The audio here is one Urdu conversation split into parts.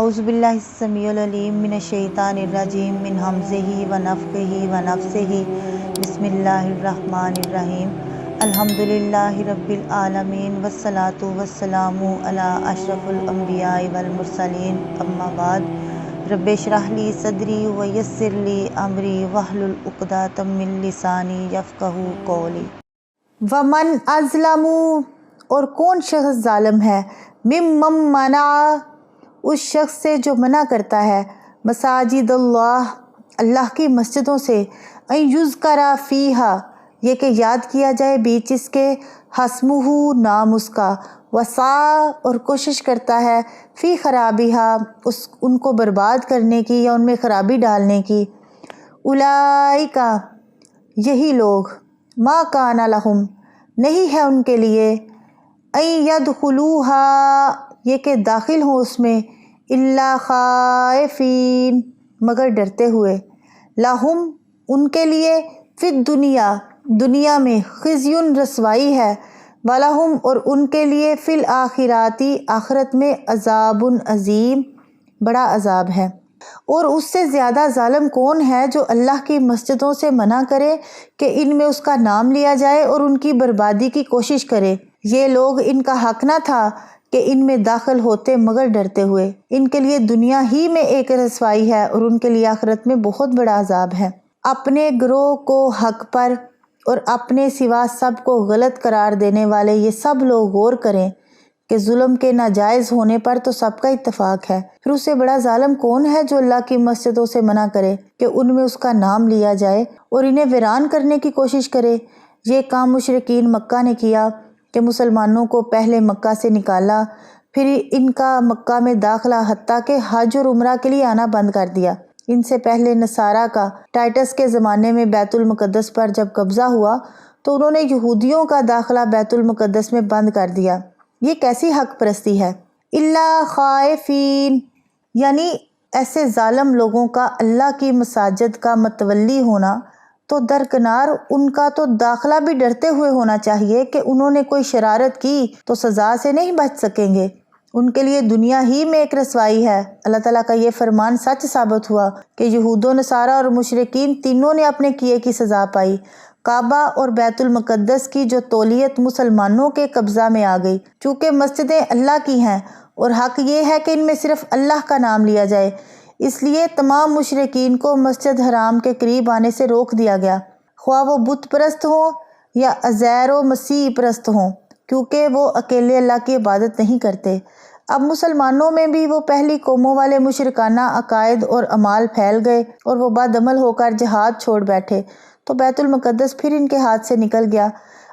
اعوذ باللہ السمیع العلیم من الشیطان الرجیم من ہمزہ ونفخہ ونفثہ بسم اللہ الرحمن الرحیم الحمدللہ رب العالمین والصلاة والسلام علی اشرف الانبیاء والمرسلین اما بعد رب اشرح لی صدری ویسر لی امری واحلل عقدۃ من لسانی یفقہوا قولی۔ ومن اظلم، اور کون شخص ظالم ہے، ممن منع، اس شخص سے جو منع کرتا ہے، مساجد اللہ، اللہ کی مسجدوں سے، ان یذکر فیہا، یہ کہ یاد کیا جائے بیچ اس کے، اسمہ، نام اس کا، وسعی، اور کوشش کرتا ہے، فی خرابہا، ان کو برباد کرنے کی یا ان میں خرابی ڈالنے کی، اولئک، یہی لوگ، ما کان لہم، نہیں ہے ان کے لیے، ان یدخلوہا، یہ کہ داخل ہوں اس میں، الا خائفین، مگر ڈرتے ہوئے، لہم، ان کے لیے، فی الدنیا، دنیا میں، خزی، رسوائی ہے، ولہم، اور ان کے لیے، فی الآخرات، آخرت میں، عذاب عظیم، بڑا عذاب ہے۔ اور اس سے زیادہ ظالم کون ہے جو اللہ کی مسجدوں سے منع کرے کہ ان میں اس کا نام لیا جائے اور ان کی بربادی کی کوشش کرے۔ یہ لوگ، ان کا حق نہ تھا کہ ان میں داخل ہوتے مگر ڈرتے ہوئے۔ ان کے لیے دنیا ہی میں ایک رسوائی ہے اور ان کے لیے آخرت میں بہت بڑا عذاب ہے۔ اپنے گروہ کو حق پر اور اپنے سوا سب کو غلط قرار دینے والے یہ سب لوگ غور کریں کہ ظلم کے ناجائز ہونے پر تو سب کا اتفاق ہے، پھر اس سے بڑا ظالم کون ہے جو اللہ کی مسجدوں سے منع کرے کہ ان میں اس کا نام لیا جائے اور انہیں ویران کرنے کی کوشش کرے۔ یہ کام مشرکین مکہ نے کیا کہ مسلمانوں کو پہلے مکہ سے نکالا، پھر ان کا مکہ میں داخلہ، حتیٰ کہ حج اور عمرہ کے لیے آنا بند کر دیا۔ ان سے پہلے نصارہ کا ٹائٹس کے زمانے میں بیت المقدس پر جب قبضہ ہوا تو انہوں نے یہودیوں کا داخلہ بیت المقدس میں بند کر دیا۔ یہ کیسی حق پرستی ہے؟ الا خائفین، یعنی ایسے ظالم لوگوں کا اللہ کی مساجد کا متولی ہونا تو درکنار، ان کا تو داخلہ بھی ڈرتے ہوئے ہونا چاہیے کہ انہوں نے کوئی شرارت کی تو سزا سے نہیں بچ سکیں گے، ان کے لیے دنیا ہی میں ایک رسوائی ہے۔ اللہ تعالیٰ کا یہ فرمان سچ ثابت ہوا کہ یہود و نصارہ اور مشرکین تینوں نے اپنے کیے کی سزا پائی۔ کعبہ اور بیت المقدس کی جو تولیت مسلمانوں کے قبضہ میں آ گئی، چونکہ مسجدیں اللہ کی ہیں اور حق یہ ہے کہ ان میں صرف اللہ کا نام لیا جائے، اس لیے تمام مشرکین کو مسجد حرام کے قریب آنے سے روک دیا گیا، خواہ وہ بت پرست ہوں یا عزیر و مسیح پرست ہوں، کیونکہ وہ اکیلے اللہ کی عبادت نہیں کرتے۔ اب مسلمانوں میں بھی وہ پہلی قوموں والے مشرکانہ عقائد اور اعمال پھیل گئے اور وہ بد عمل ہو کر جہاد چھوڑ بیٹھے، تو بیت المقدس پھر ان کے ہاتھ سے نکل گیا۔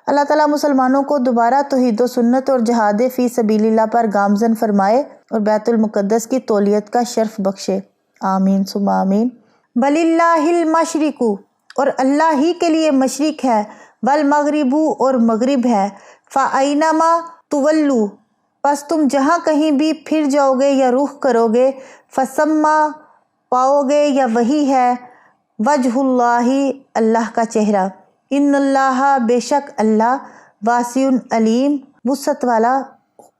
اللہ تعالیٰ مسلمانوں کو دوبارہ توحید و سنت اور جہاد فی سبیل اللہ پر گامزن فرمائے اور بیت المقدس کی تولیت کا شرف بخشے، آمین ثم آمین۔ وَلِلَّهِ الْمَشْرِقُ، اور اللہ ہی کے لیے مشرق ہے، وَالْمَغْرِبُ، اور مغرب ہے، فَأَيْنَمَا تُوَلُّوا، پس تم جہاں کہیں بھی پھر جاؤ گے یا رخ کرو گے، فَثَمَّ، پاؤ گے یا وہی ہے، وجہ اللہ، اللہ کا چہرہ، ان اللہ، بے شک اللہ، واسع علیم، وسعت والا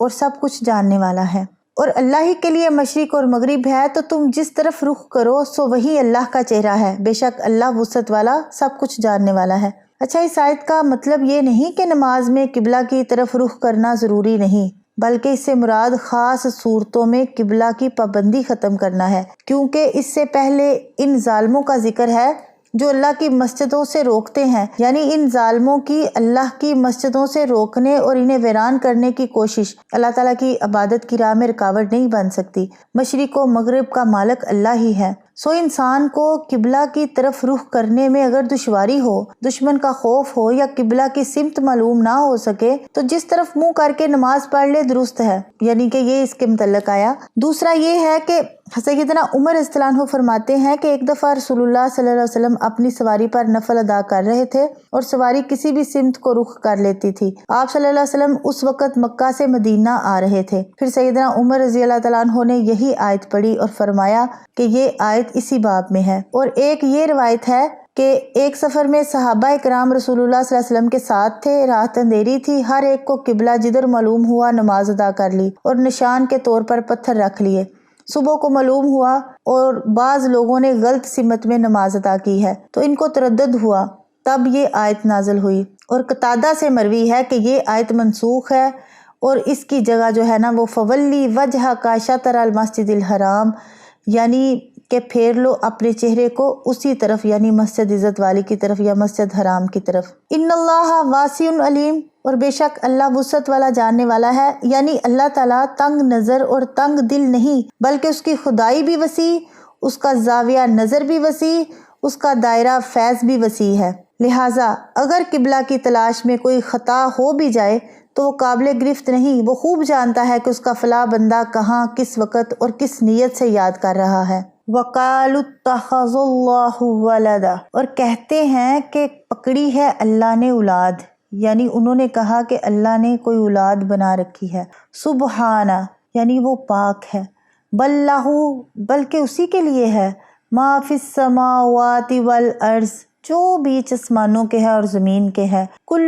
اور سب کچھ جاننے والا ہے۔ اور اللہ ہی کے لیے مشرق اور مغرب ہے، تو تم جس طرف رخ کرو سو وہی اللہ کا چہرہ ہے، بے شک اللہ وسعت والا، سب کچھ جاننے والا ہے۔ اچھا، اس آیت کا مطلب یہ نہیں کہ نماز میں قبلہ کی طرف رخ کرنا ضروری نہیں، بلکہ اس سے مراد خاص صورتوں میں قبلہ کی پابندی ختم کرنا ہے، کیونکہ اس سے پہلے ان ظالموں کا ذکر ہے جو اللہ کی مسجدوں سے روکتے ہیں، یعنی ان ظالموں کی اللہ کی مسجدوں سے روکنے اور انہیں ویران کرنے کی کوشش اللہ تعالیٰ کی عبادت کی راہ میں رکاوٹ نہیں بن سکتی۔ مشرق و مغرب کا مالک اللہ ہی ہے، سو انسان کو قبلہ کی طرف رخ کرنے میں اگر دشواری ہو، دشمن کا خوف ہو یا قبلہ کی سمت معلوم نہ ہو سکے تو جس طرف منہ کر کے نماز پڑھ لے درست ہے، یعنی کہ یہ اس کے متعلق آیا۔ دوسرا یہ ہے کہ سیدنا عمر رضی اللہ عنہ فرماتے ہیں کہ ایک دفعہ رسول اللہ صلی اللہ علیہ وسلم اپنی سواری پر نفل ادا کر رہے تھے اور سواری کسی بھی سمت کو رخ کر لیتی تھی۔ آپ صلی اللہ علیہ وسلم اس وقت مکہ سے مدینہ آ رہے تھے، پھر سیدنا عمر رضی اللہ تعالیٰ عنہ نے یہی آیت پڑھی اور فرمایا کہ یہ آیت اسی باب میں ہے۔ اور ایک یہ روایت ہے کہ ایک سفر میں صحابہ کرام رسول اللہ صلی اللہ علیہ وسلم کے ساتھ تھے، رات اندھیری تھی، ہر ایک کو قبلہ جدھر معلوم ہوا نماز ادا کر لی اور نشان کے طور پر پتھر رکھ لیے۔ صبح کو معلوم ہوا اور بعض لوگوں نے غلط سمت میں نماز ادا کی ہے تو ان کو تردد ہوا، تب یہ آیت نازل ہوئی۔ اور قتادہ سے مروی ہے کہ یہ آیت منسوخ ہے اور اس کی جگہ جو ہے نا وہ فولی وجہ کا شطر المسجد الحرام، یعنی کہ پھیر لو اپنے چہرے کو اسی طرف، یعنی مسجد عزت والی کی طرف یا مسجد حرام کی طرف۔ ان اللہ واسع علیم، اور بے شک اللہ وسعت والا جاننے والا ہے، یعنی اللہ تعالیٰ تنگ نظر اور تنگ دل نہیں، بلکہ اس کی خدائی بھی وسیع، اس کا زاویہ نظر بھی وسیع، اس کا دائرہ فیض بھی وسیع ہے۔ لہٰذا اگر قبلہ کی تلاش میں کوئی خطا ہو بھی جائے تو وہ قابل گرفت نہیں، وہ خوب جانتا ہے کہ اس کا فلاں بندہ کہاں، کس وقت اور کس نیت سے یاد کر رہا ہے۔ وَقَالُوا اتَّخَذَ اللَّهُ وَلَدًا، اور کہتے ہیں کہ پکڑی ہے اللہ نے اولاد، یعنی انہوں نے کہا کہ اللہ نے کوئی اولاد بنا رکھی ہے۔ سبحانہ، یعنی وہ پاک ہے، بل لہ، بلکہ اسی کے لیے ہے، ما فی السماوات والارض، جو بیچ آسمانوں کے ہے اور زمین کے ہے، کل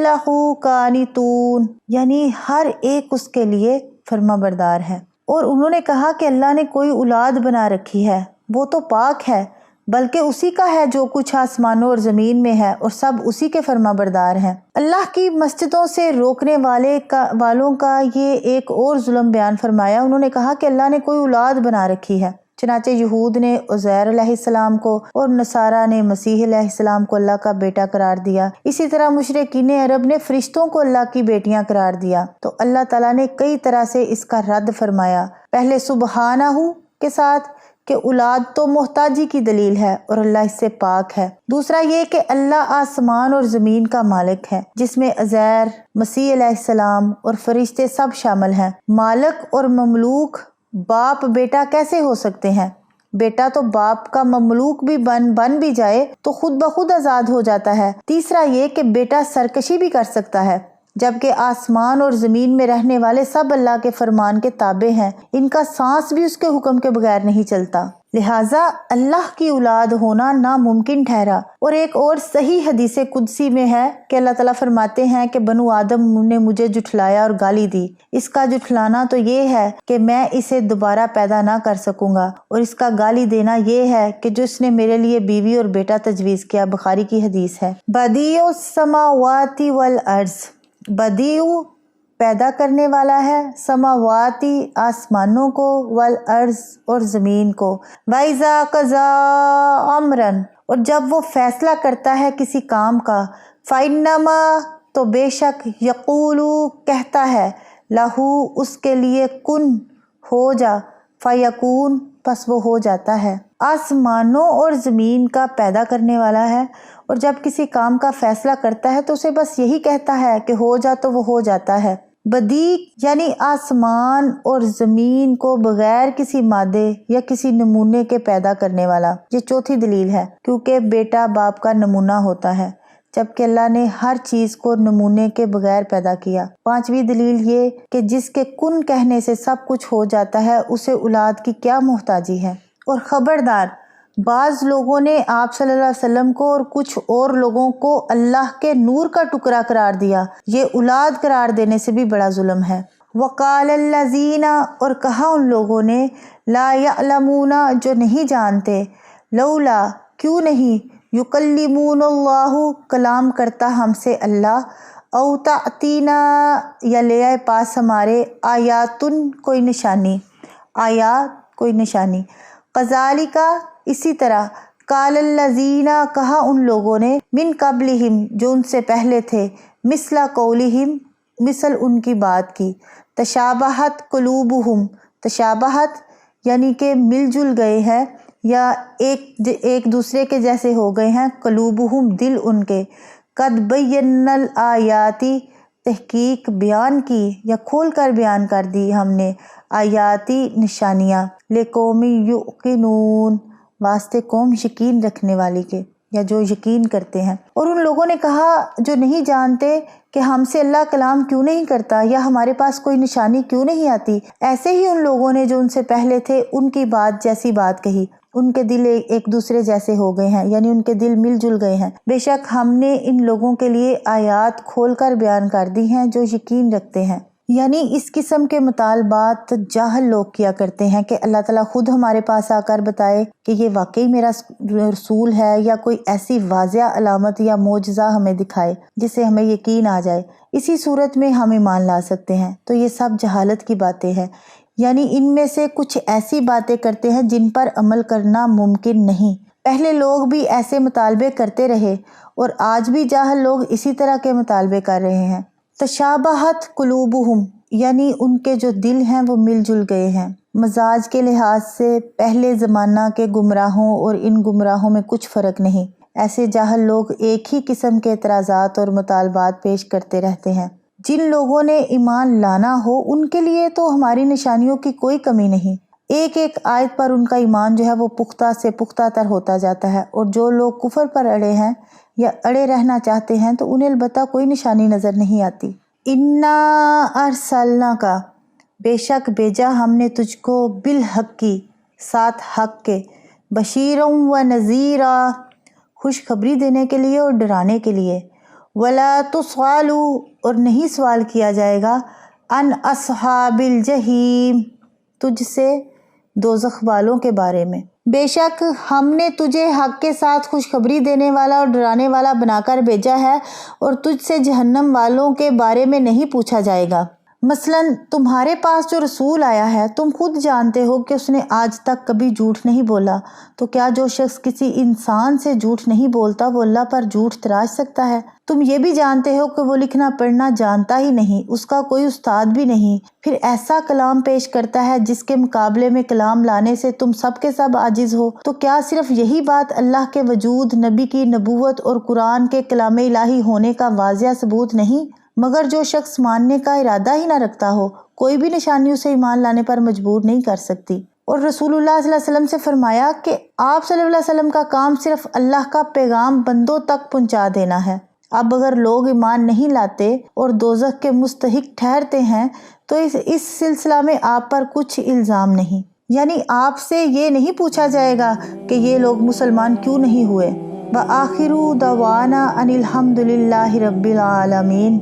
لہ قانتون، یعنی ہر ایک اس کے لیے فرما بردار ہے۔ اور انہوں نے کہا کہ اللہ نے کوئی اولاد بنا رکھی ہے، وہ تو پاک ہے، بلکہ اسی کا ہے جو کچھ آسمانوں اور زمین میں ہے، اور سب اسی کے فرما بردار ہیں۔ اللہ کی مسجدوں سے روکنے والوں کا یہ ایک اور ظلم بیان فرمایا۔ انہوں نے کہا کہ اللہ نے کوئی اولاد بنا رکھی ہے، چنانچہ یہود نے عزیر علیہ السلام کو اور نصارہ نے مسیح علیہ السلام کو اللہ کا بیٹا قرار دیا۔ اسی طرح مشرکین عرب نے فرشتوں کو اللہ کی بیٹیاں قرار دیا۔ تو اللہ تعالیٰ نے کئی طرح سے اس کا رد فرمایا، پہلے سبحانہ کے ساتھ کہ اولاد تو محتاجی کی دلیل ہے اور اللہ اس سے پاک ہے۔ دوسرا یہ کہ اللہ آسمان اور زمین کا مالک ہے، جس میں عزیر، مسیح علیہ السلام اور فرشتے سب شامل ہیں۔ مالک اور مملوک باپ بیٹا کیسے ہو سکتے ہیں؟ بیٹا تو باپ کا مملوک بھی بن بھی جائے تو خود بخود آزاد ہو جاتا ہے۔ تیسرا یہ کہ بیٹا سرکشی بھی کر سکتا ہے، جبکہ آسمان اور زمین میں رہنے والے سب اللہ کے فرمان کے تابع ہیں، ان کا سانس بھی اس کے حکم کے بغیر نہیں چلتا، لہٰذا اللہ کی اولاد ہونا ناممکن ٹھہرا۔ اور ایک اور صحیح حدیث قدسی میں ہے کہ اللہ تعالیٰ فرماتے ہیں کہ بنو آدم نے مجھے جھٹلایا اور گالی دی، اس کا جھٹلانا تو یہ ہے کہ میں اسے دوبارہ پیدا نہ کر سکوں گا، اور اس کا گالی دینا یہ ہے کہ جو اس نے میرے لیے بیوی اور بیٹا تجویز کیا۔ بخاری کی حدیث ہے۔ بدیع السماوات والارض، بدیع پیدا کرنے والا ہے، سماواتی آسمانوں کو، والارض اور زمین کو، وَإِذَا قَضَىٰ أَمْرًا، اور جب وہ فیصلہ کرتا ہے کسی کام کا، فَإِنَّمَا، تو بے شک، یقول کہتا ہے، لہو اس کے لیے، کن ہو جا، فیکون پس وہ ہو جاتا ہے۔ آسمانوں اور زمین کا پیدا کرنے والا ہے، اور جب کسی کام کا فیصلہ کرتا ہے تو اسے بس یہی کہتا ہے کہ ہو جا تو وہ ہو جاتا ہے۔ بدیع یعنی آسمان اور زمین کو بغیر کسی مادے یا کسی نمونے کے پیدا کرنے والا۔ یہ چوتھی دلیل ہے، کیونکہ بیٹا باپ کا نمونہ ہوتا ہے، جبکہ اللہ نے ہر چیز کو نمونے کے بغیر پیدا کیا۔ پانچویں دلیل یہ کہ جس کے کن کہنے سے سب کچھ ہو جاتا ہے، اسے اولاد کی کیا محتاجی ہے۔ اور خبردار، بعض لوگوں نے آپ صلی اللہ علیہ وسلم کو اور کچھ اور لوگوں کو اللہ کے نور کا ٹکڑا قرار دیا، یہ اولاد قرار دینے سے بھی بڑا ظلم ہے۔ وقال الذین، اور کہا ان لوگوں نے، لا یعلمون، جو نہیں جانتے، لولا، کیوں نہیں، یکلمون اللہ، کلام کرتا ہم سے اللہ، او تأتینا، یا لے آئے پاس ہمارے، آیاتن، کوئی نشانی، آیات کوئی نشانی، کذالک، اسی طرح، قال الذین، کہا ان لوگوں نے، من قبلہم، جو ان سے پہلے تھے، مثل قولہم، مثل ان کی بات کی، تشابہت قلوبہم، تشابہت یعنی کہ مل جل گئے ہیں یا ایک دوسرے کے جیسے ہو گئے ہیں، قلوبہم، دل ان کے، قد بینا الآیاتی، تحقیق بیان کی یا کھول کر بیان کر دی ہم نے، آیاتی نشانیاں، لقوم یوقنون، واسطے قوم یقین رکھنے والی کے یا جو یقین کرتے ہیں۔ اور ان لوگوں نے کہا جو نہیں جانتے کہ ہم سے اللہ کلام کیوں نہیں کرتا یا ہمارے پاس کوئی نشانی کیوں نہیں آتی، ایسے ہی ان لوگوں نے جو ان سے پہلے تھے ان کی بات جیسی بات کہی، ان کے دل ایک دوسرے جیسے ہو گئے ہیں، یعنی ان کے دل مل جل گئے ہیں۔ بے شک ہم نے ان لوگوں کے لیے آیات کھول کر بیان کر دی ہیں جو یقین رکھتے ہیں۔ یعنی اس قسم کے مطالبات جاہل لوگ کیا کرتے ہیں کہ اللہ تعالیٰ خود ہمارے پاس آ کر بتائے کہ یہ واقعی میرا رسول ہے، یا کوئی ایسی واضح علامت یا معجزہ ہمیں دکھائے جس سے ہمیں یقین آ جائے، اسی صورت میں ہم ایمان لا سکتے ہیں۔ تو یہ سب جہالت کی باتیں ہیں، یعنی ان میں سے کچھ ایسی باتیں کرتے ہیں جن پر عمل کرنا ممکن نہیں۔ پہلے لوگ بھی ایسے مطالبے کرتے رہے اور آج بھی جاہل لوگ اسی طرح کے مطالبے کر رہے ہیں۔ تشابہت قلوبہم، یعنی ان کے جو دل ہیں وہ مل جل گئے ہیں۔ مزاج کے لحاظ سے پہلے زمانہ کے گمراہوں اور ان گمراہوں میں کچھ فرق نہیں۔ ایسے جاہل لوگ ایک ہی قسم کے اعتراضات اور مطالبات پیش کرتے رہتے ہیں۔ جن لوگوں نے ایمان لانا ہو ان کے لیے تو ہماری نشانیوں کی کوئی کمی نہیں۔ ایک ایک آیت پر ان کا ایمان جو ہے وہ پختہ سے پختہ تر ہوتا جاتا ہے، اور جو لوگ کفر پر اڑے ہیں یا اڑے رہنا چاہتے ہیں تو انہیں البتہ کوئی نشانی نظر نہیں آتی۔ انا ارسلناک، بے شک بھیجا ہم نے تجھ کو بالحق کی، ساتھ حق کے، بشیرا و نذیرا، خوشخبری دینے کے لیے اور ڈرانے کے لیے، ولا تسأل، اور نہیں سوال کیا جائے گا، عن اصحاب الجحیم، تجھ سے دوزخ والوں کے بارے میں۔ بے شک ہم نے تجھے حق کے ساتھ خوشخبری دینے والا اور ڈرانے والا بنا کر بھیجا ہے، اور تجھ سے جہنم والوں کے بارے میں نہیں پوچھا جائے گا۔ مثلاً تمہارے پاس جو رسول آیا ہے تم خود جانتے ہو کہ اس نے آج تک کبھی جھوٹ نہیں بولا، تو کیا جو شخص کسی انسان سے جھوٹ نہیں بولتا وہ اللہ پر جھوٹ تراش سکتا ہے؟ تم یہ بھی جانتے ہو کہ وہ لکھنا پڑھنا جانتا ہی نہیں، اس کا کوئی استاد بھی نہیں، پھر ایسا کلام پیش کرتا ہے جس کے مقابلے میں کلام لانے سے تم سب کے سب عاجز ہو۔ تو کیا صرف یہی بات اللہ کے وجود، نبی کی نبوت اور قرآن کے کلام الہی ہونے کا واضح ثبوت نہیں؟ مگر جو شخص ماننے کا ارادہ ہی نہ رکھتا ہو، کوئی بھی نشانی اسے ایمان لانے پر مجبور نہیں کر سکتی۔ اور رسول اللہ صلی اللہ علیہ وسلم سے فرمایا کہ آپ صلی اللہ علیہ وسلم کا کام صرف اللہ کا پیغام بندوں تک پہنچا دینا ہے۔ اب اگر لوگ ایمان نہیں لاتے اور دوزخ کے مستحق ٹھہرتے ہیں تو اس سلسلہ میں آپ پر کچھ الزام نہیں، یعنی آپ سے یہ نہیں پوچھا جائے گا کہ یہ لوگ مسلمان کیوں نہیں ہوئے۔ وآخر دعوانا ان الحمد للہ رب العالمین۔